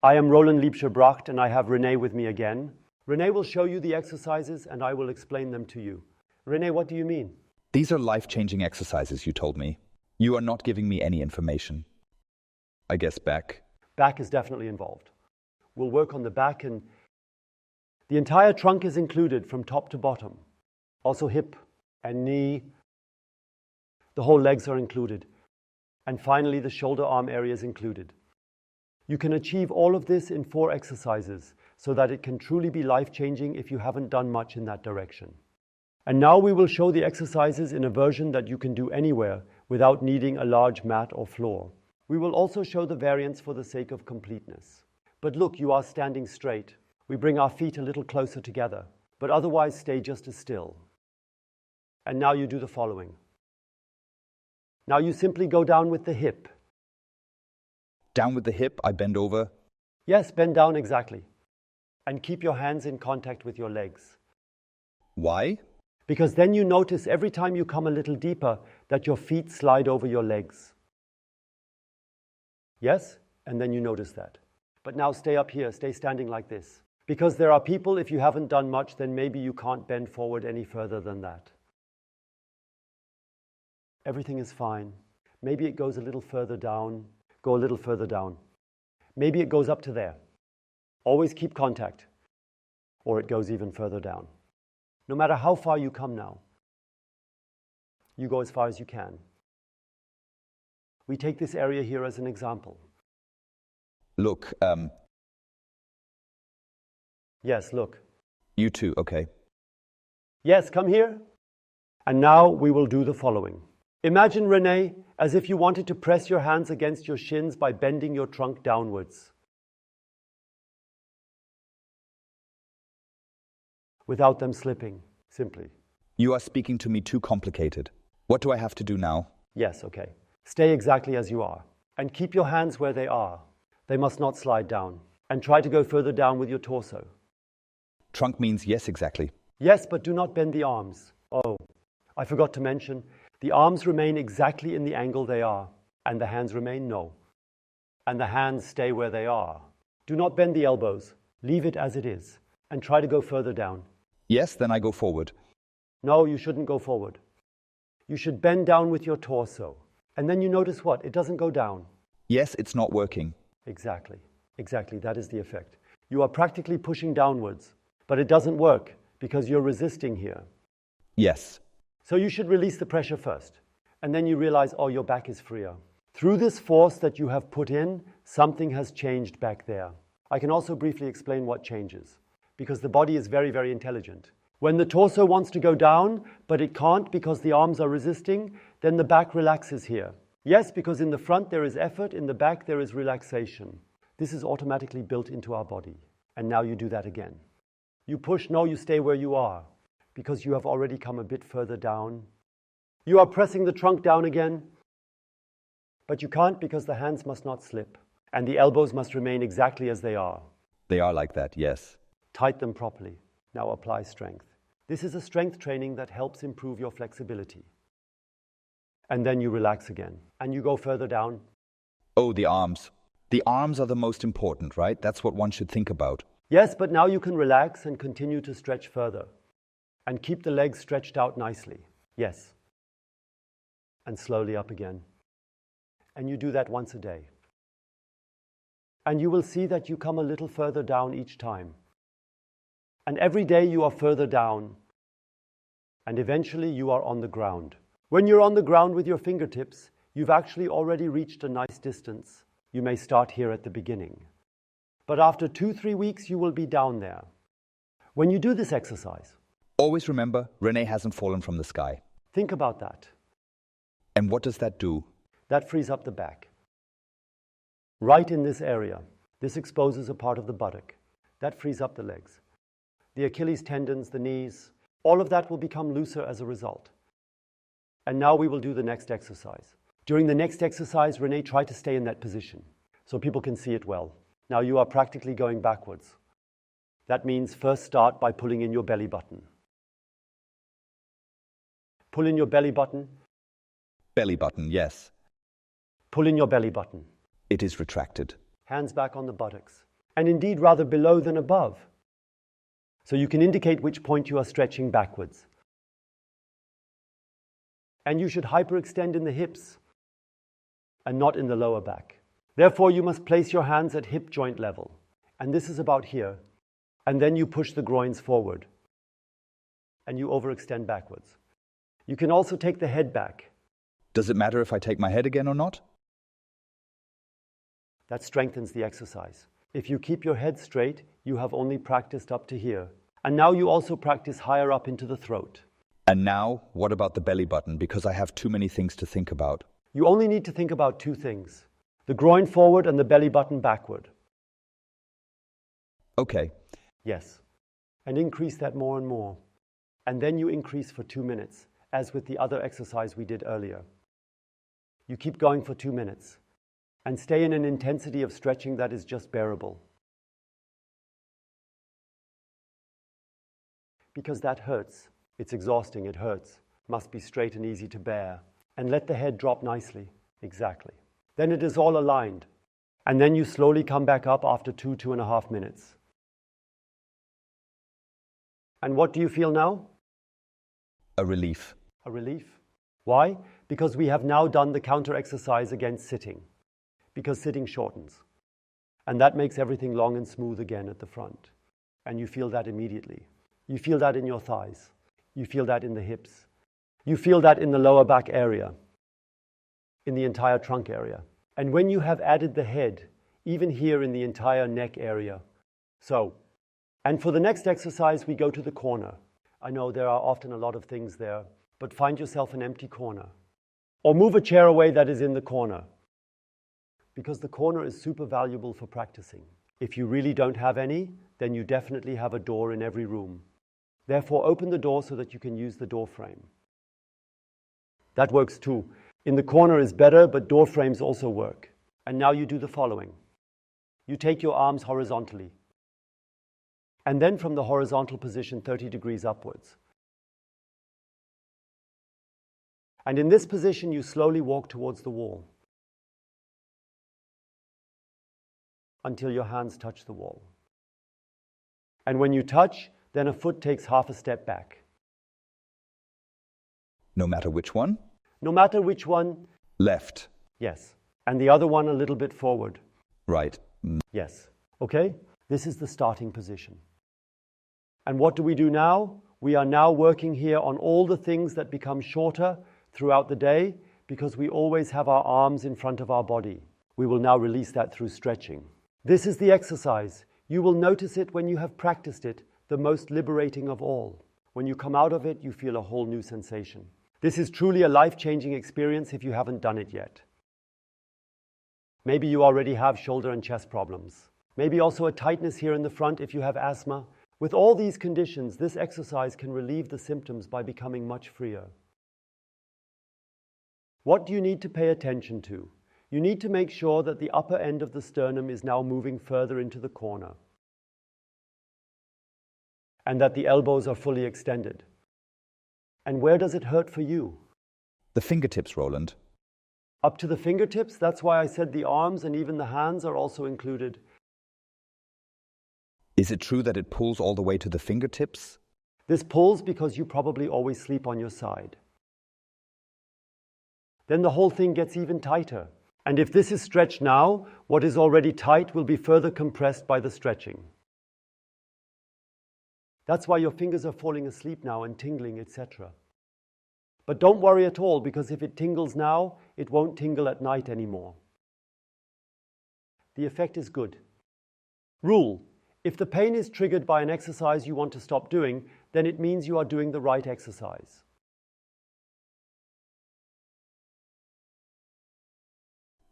I am Liebscher Bracht and I have René with me again. René will show you the exercises and I will explain them to you. René, what do you mean? These are life-changing exercises, you told me. You are not giving me any information. I guess back. Back is definitely involved. We'll work on the back and the entire trunk is included from top to bottom. Also hip and knee. The whole legs are included. And finally, the shoulder arm area is included. You can achieve all of this in 4 exercises so that it can truly be life-changing if you haven't done much in that direction. And now we will show the exercises in a version that you can do anywhere without needing a large mat or floor. We will also show the variants for the sake of completeness. But look, you are standing straight. We bring our feet a little closer together, but otherwise stay just as still. And now you do the following. Now you simply go down with the hip. Down with the hip, I bend over. Yes, bend down exactly. And keep your hands in contact with your legs. Why? Because then you notice every time you come a little deeper that your feet slide over your legs. Yes? And then you notice that. But now stay up here, stay standing like this. Because there are people, if you haven't done much, then maybe you can't bend forward any further than that. Everything is fine. Maybe it goes a little further down. Go a little further down. Maybe it goes up to there. Always keep contact. Or it goes even further down. No matter how far you come now, you go as far as you can. We take this area here as an example. Look, Yes, look. You too, okay. Yes, come here. And now we will do the following. Imagine, René, as if you wanted to press your hands against your shins by bending your trunk downwards. Without them slipping, simply. You are speaking to me too complicated. What do I have to do now? Yes, okay. Stay exactly as you are. And keep your hands where they are. They must not slide down. And try to go further down with your torso. Trunk means yes, exactly. Yes, but do not bend the arms. Oh, I forgot to mention, the arms remain exactly in the angle they are. And the hands remain no. And the hands stay where they are. Do not bend the elbows. Leave it as it is. And try to go further down. Yes, then I go forward. No, you shouldn't go forward. You should bend down with your torso. And then you notice what? It doesn't go down. Yes, it's not working. Exactly. Exactly. That is the effect. You are practically pushing downwards, but it doesn't work because you're resisting here. Yes. So you should release the pressure first. And then you realize, oh, your back is freer. Through this force that you have put in, something has changed back there. I can also briefly explain what changes, because the body is very, very intelligent. When the torso wants to go down, but it can't because the arms are resisting, then the back relaxes here. Yes, because in the front there is effort, in the back there is relaxation. This is automatically built into our body. And now you do that again. You push, no, you stay where you are, because you have already come a bit further down. You are pressing the trunk down again, but you can't because the hands must not slip, and the elbows must remain exactly as they are. They are like that, yes. Tight them properly. Now apply strength. This is a strength training that helps improve your flexibility. And then you relax again, and you go further down. Oh, the arms. The arms are the most important, right? That's what one should think about. Yes, but now you can relax and continue to stretch further. And keep the legs stretched out nicely. Yes. And slowly up again. And you do that once a day. And you will see that you come a little further down each time. And every day you are further down. And eventually you are on the ground. When you're on the ground with your fingertips, you've actually already reached a nice distance. You may start here at the beginning. But after 2-3 weeks, you will be down there. When you do this exercise, always remember, René hasn't fallen from the sky. Think about that. And what does that do? That frees up the back. Right in this area. This exposes a part of the buttock. That frees up the legs. The Achilles tendons, the knees, all of that will become looser as a result. And now we will do the next exercise. During the next exercise, René, try to stay in that position so people can see it well. Now you are practically going backwards. That means first start by pulling in your belly button. Pull in your belly button. Belly button, yes. Pull in your belly button. It is retracted. Hands back on the buttocks. and indeed rather below than above. So you can indicate which point you are stretching backwards. And you should hyperextend in the hips and not in the lower back. Therefore, you must place your hands at hip joint level. And this is about here. And then you push the groins forward. And you overextend backwards. You can also take the head back. Does it matter if I take my head again or not? That strengthens the exercise. If you keep your head straight, you have only practiced up to here. And now you also practice higher up into the throat. And now, what about the belly button? Because I have too many things to think about. You only need to think about two things: the groin forward and the belly button backward. Okay. Yes. And increase that more and more. And then you increase for 2 minutes, as with the other exercise we did earlier. You keep going for 2 minutes and stay in an intensity of stretching that is just bearable. Because that hurts. It's exhausting, it hurts. Must be straight and easy to bear. And let the head drop nicely. Exactly. Then it is all aligned. And then you slowly come back up after 2.5 minutes. And what do you feel now? A relief. A relief. Why? Because we have now done the counter exercise against sitting. Because sitting shortens. And that makes everything long and smooth again at the front. And you feel that immediately. You feel that in your thighs. You feel that in the hips. You feel that in the lower back area. In the entire trunk area. And when you have added the head, even here in the entire neck area. And for the next exercise, we go to the corner. I know there are often a lot of things there, but find yourself an empty corner. Or move a chair away that is in the corner. Because the corner is super valuable for practicing. If you really don't have any, then you definitely have a door in every room. Therefore, open the door so that you can use the door frame. That works too. In the corner is better, but door frames also work. And now you do the following. You take your arms horizontally. And then from the horizontal position, 30 degrees upwards. And in this position, you slowly walk towards the wall. Until your hands touch the wall. And when you touch, then a foot takes half a step back. No matter which one? No matter which one. Left. Yes. And the other one a little bit forward. Right. Yes. Okay? This is the starting position. And what do we do now? We are now working here on all the things that become shorter throughout the day because we always have our arms in front of our body. We will now release that through stretching. This is the exercise. You will notice it when you have practiced it, the most liberating of all. When you come out of it, you feel a whole new sensation. This is truly a life-changing experience if you haven't done it yet. Maybe you already have shoulder and chest problems. Maybe also a tightness here in the front if you have asthma. With all these conditions, this exercise can relieve the symptoms by becoming much freer. What do you need to pay attention to? You need to make sure that the upper end of the sternum is now moving further into the corner. And that the elbows are fully extended. And where does it hurt for you? The fingertips, Roland. Up to the fingertips? That's why I said the arms and even the hands are also included. Is it true that it pulls all the way to the fingertips? This pulls because you probably always sleep on your side. Then the whole thing gets even tighter. And if this is stretched now, what is already tight will be further compressed by the stretching. That's why your fingers are falling asleep now and tingling, etc. But don't worry at all, because if it tingles now, it won't tingle at night anymore. The effect is good. Rule: if the pain is triggered by an exercise you want to stop doing, then it means you are doing the right exercise.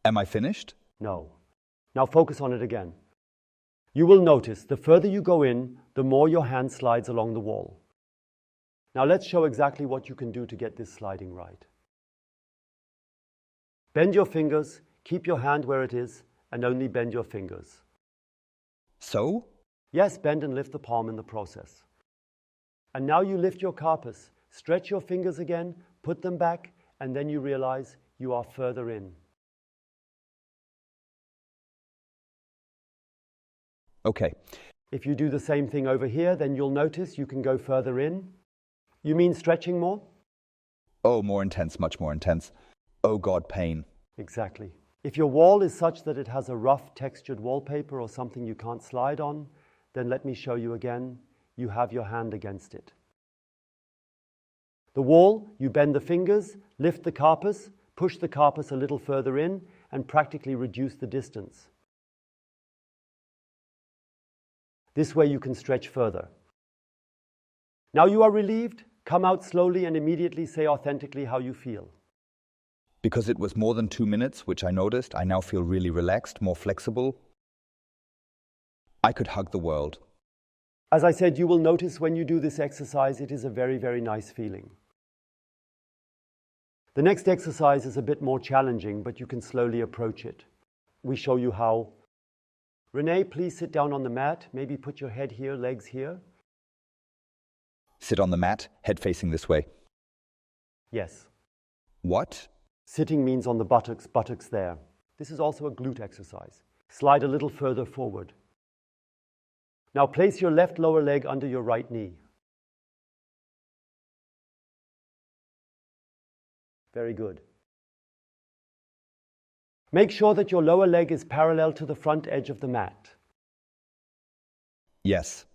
Am I finished? No. Now focus on it again. You will notice the further you go in, the more your hand slides along the wall. Now let's show exactly what you can do to get this sliding right. Bend your fingers, keep your hand where it is, and only bend your fingers. So? Yes, bend and lift the palm in the process. And now you lift your carpus, stretch your fingers again, put them back, and then you realize you are further in. Okay. If you do the same thing over here, then you'll notice you can go further in. You mean stretching more? Oh, more intense, much more intense. Oh God, pain. Exactly. If your wall is such that it has a rough textured wallpaper or something you can't slide on, then let me show you again. You have your hand against it. The wall, you bend the fingers, lift the carpus, push the carpus a little further in, and practically reduce the distance. This way you can stretch further. Now you are relieved. Come out slowly and immediately say authentically how you feel. Because it was more than 2 minutes, which I noticed, I now feel really relaxed, more flexible. I could hug the world. As I said, you will notice when you do this exercise, it is a very, very nice feeling. The next exercise is a bit more challenging, but you can slowly approach it. We show you how. René, please sit down on the mat. Maybe put your head here, legs here. Sit on the mat, head facing this way. Yes. What? Sitting means on the buttocks there. This is also a glute exercise. Slide a little further forward. Now place your left lower leg under your right knee. Very good. Make sure that your lower leg is parallel to the front edge of the mat. Yes.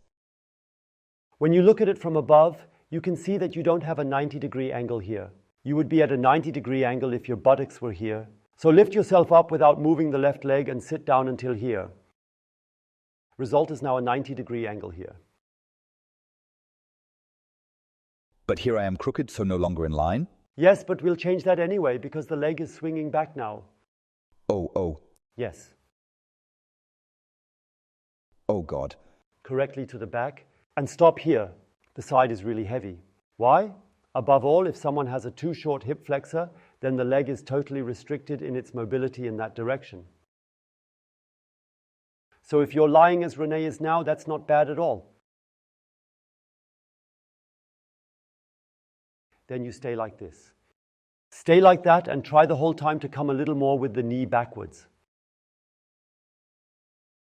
When you look at it from above, you can see that you don't have a 90-degree angle here. You would be at a 90-degree angle if your buttocks were here. So lift yourself up without moving the left leg and sit down until here. Result is now a 90-degree angle here. But here I am crooked, so no longer in line? Yes, but we'll change that anyway because the leg is swinging back now. Oh. Yes. Oh God. Correctly to the back. And stop here. The side is really heavy. Why? Above all, if someone has a too short hip flexor, then the leg is totally restricted in its mobility in that direction. So if you're lying as René is now, that's not bad at all. Then you stay like this. Stay like that and try the whole time to come a little more with the knee backwards.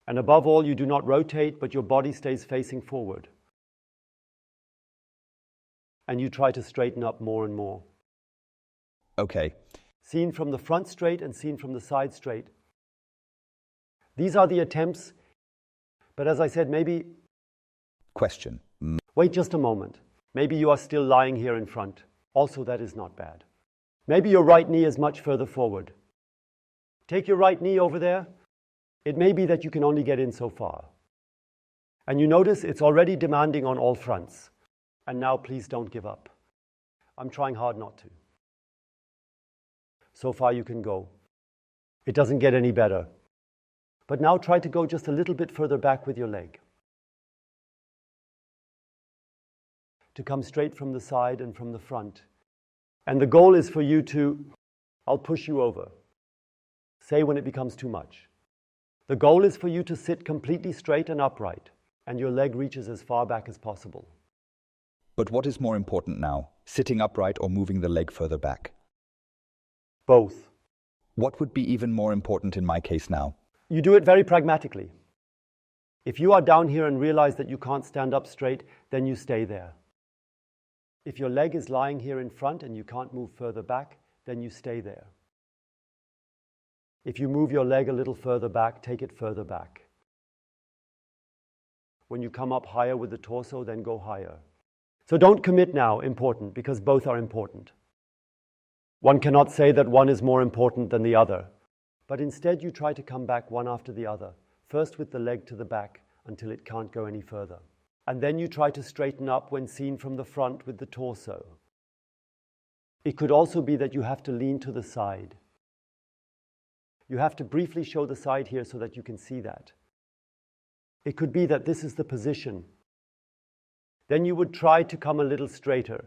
And above all, you do not rotate, but your body stays facing forward. And you try to straighten up more and more. Okay. Seen from the front straight and seen from the side straight. These are the attempts, but as I said, maybe... Question. Wait just a moment. Maybe you are still lying here in front. Also, that is not bad. Maybe your right knee is much further forward. Take your right knee over there. It may be that you can only get in so far. And you notice it's already demanding on all fronts. And now please don't give up. I'm trying hard not to. So far you can go. It doesn't get any better. But now try to go just a little bit further back with your leg. To come straight from the side and from the front. And the goal is for you to, I'll push you over. Say when it becomes too much. The goal is for you to sit completely straight and upright, and your leg reaches as far back as possible. But what is more important now, sitting upright or moving the leg further back? Both. What would be even more important in my case now? You do it very pragmatically. If you are down here and realize that you can't stand up straight, then you stay there. If your leg is lying here in front and you can't move further back, then you stay there. If you move your leg a little further back, take it further back. When you come up higher with the torso, then go higher. So don't commit now, important, because both are important. One cannot say that one is more important than the other, but instead you try to come back one after the other, first with the leg to the back until it can't go any further. And then you try to straighten up when seen from the front with the torso. It could also be that you have to lean to the side. You have to briefly show the side here so that you can see that. It could be that this is the position. Then you would try to come a little straighter.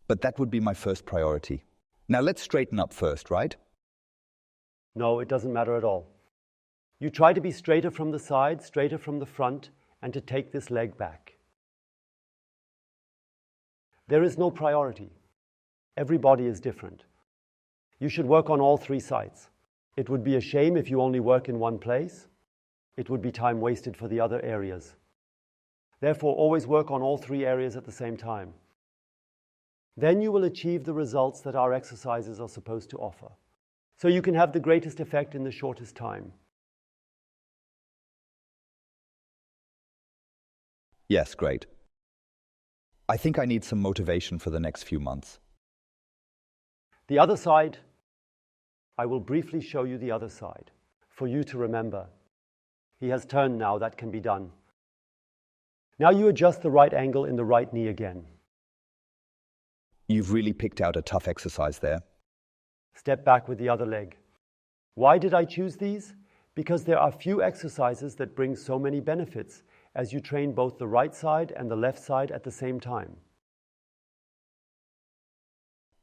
But that would be my first priority. Now let's straighten up first, right? No, it doesn't matter at all. You try to be straighter from the side, straighter from the front, and to take this leg back. There is no priority. Every body is different. You should work on all three sides. It would be a shame if you only work in one place. It would be time wasted for the other areas. Therefore, always work on all three areas at the same time. Then you will achieve the results that our exercises are supposed to offer. So you can have the greatest effect in the shortest time. Yes, great. I think I need some motivation for the next few months. The other side, I will briefly show you the other side, for you to remember. He has turned now, that can be done. Now you adjust the right angle in the right knee again. You've really picked out a tough exercise there. Step back with the other leg. Why did I choose these? Because there are few exercises that bring so many benefits as you train both the right side and the left side at the same time.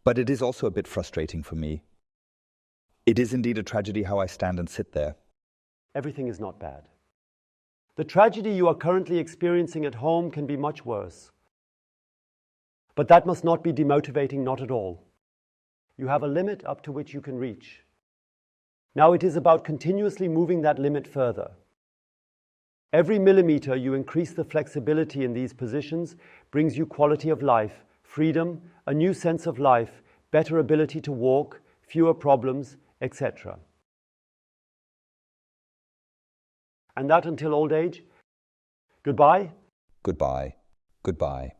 But it is also a bit frustrating for me. It is indeed a tragedy how I stand and sit there. Everything is not bad. The tragedy you are currently experiencing at home can be much worse. But that must not be demotivating, not at all. You have a limit up to which you can reach. Now it is about continuously moving that limit further. Every millimeter you increase the flexibility in these positions brings you quality of life, freedom, a new sense of life, better ability to walk, fewer problems, etc. And that until old age. Goodbye. Goodbye. Goodbye.